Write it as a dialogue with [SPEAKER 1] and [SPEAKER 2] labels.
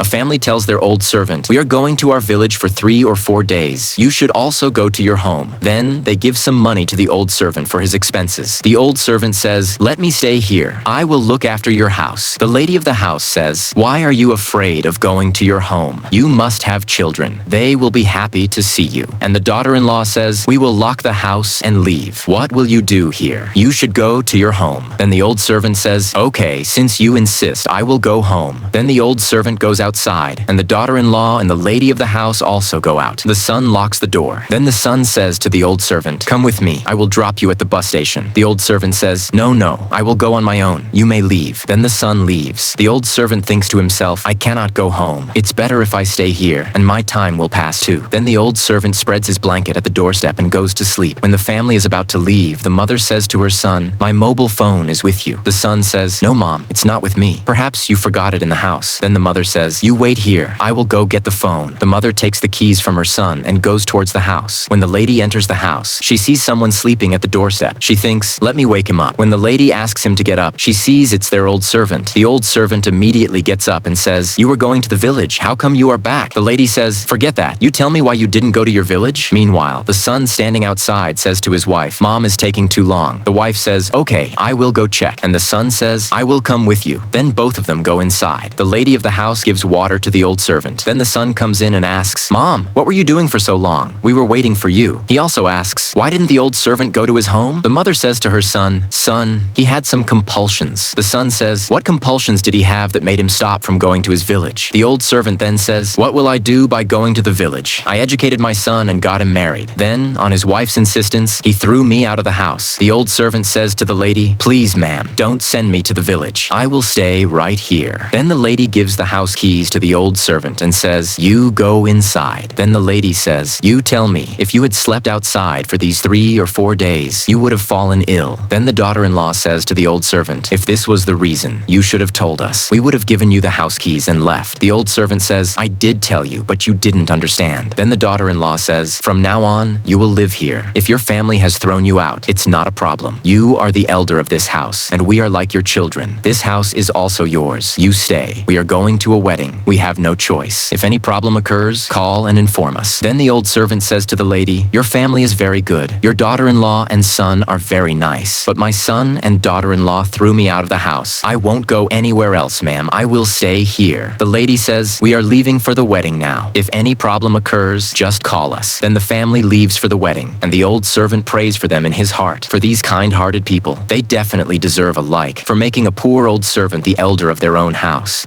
[SPEAKER 1] A family tells their old servant, "We are going to our village for 3 or 4 days. You should also go to your home." Then they give some money to the old servant for his expenses. The old servant says, "Let me stay here. I will look after your house." The lady of the house says, "Why are you afraid of going to your home? You must have children. They will be happy to see you." And the daughter-in-law says, "We will lock the house and leave. What will you do here? You should go to your home." Then the old servant says, "Okay, since you insist, I will go home." Then the old servant goes outside, and the daughter-in-law and the lady of the house also go out. The son locks the door. Then the son says to the old servant, "Come with me. I will drop you at the bus station." The old servant says, "No, no, I will go on my own. You may leave." Then the son leaves. The old servant thinks to himself, "I cannot go home. It's better if I stay here, and my time will pass too." Then the old servant spreads his blanket at the doorstep and goes to sleep. When the family is about to leave, the mother says to her son, "My mobile phone is with you." The son says, "No, Mom, it's not with me. Perhaps you forgot it in the house." Then the mother says, "You wait here. I will go get the phone." The mother takes the keys from her son and goes towards the house. When the lady enters the house, she sees someone sleeping at the doorstep. She thinks, "Let me wake him up." When the lady asks him to get up, she sees it's their old servant. The old servant immediately gets up and says, "You were going to the village. How come you are back?" The lady says, "Forget that. You tell me why you didn't go to your village." Meanwhile, the son standing outside says to his wife, "Mom is taking too long." The wife says, "Okay, I will go check." And the son says, "I will come with you." Then both of them go inside. The lady of the house gives water to the old servant. Then the son comes in and asks, "Mom, what were you doing for so long? We were waiting for you." He also asks, "Why didn't the old servant go to his home?" The mother says to her son, "Son, he had some compulsions." The son says, "What compulsions did he have that made him stop from going to his village?" The old servant then says, "What will I do by going to the village? I educated my son and got him married. Then, on his wife's insistence, he threw me out of the house." The old servant says to the lady, "Please, ma'am, don't send me to the village. I will stay right here." Then the lady gives the house keys to the old servant and says, "You go inside." Then the lady says, "You tell me, if you had slept outside for these 3 or 4 days, you would have fallen ill." Then the daughter-in-law says to the old servant, "If this was the reason, you should have told us. We would have given you the house keys and left." The old servant says, "I did tell you, but you didn't understand." Then the daughter-in-law says, "From now on, you will live here. If your family has thrown you out, it's not a problem. You are the elder of this house, and we are like your children. This house is also yours. You stay. We are going to a wedding. We have no choice. If any problem occurs, call and inform us." Then the old servant says to the lady, "Your family is very good. Your daughter-in-law and son are very nice. But my son and daughter-in-law threw me out of the house. I won't go anywhere else, ma'am. I will stay here." The lady says, "We are leaving for the wedding now. If any problem occurs, just call us." Then the family leaves for the wedding, and the old servant prays for them in his heart. For these kind-hearted people, they definitely deserve a like for making a poor old servant the elder of their own house.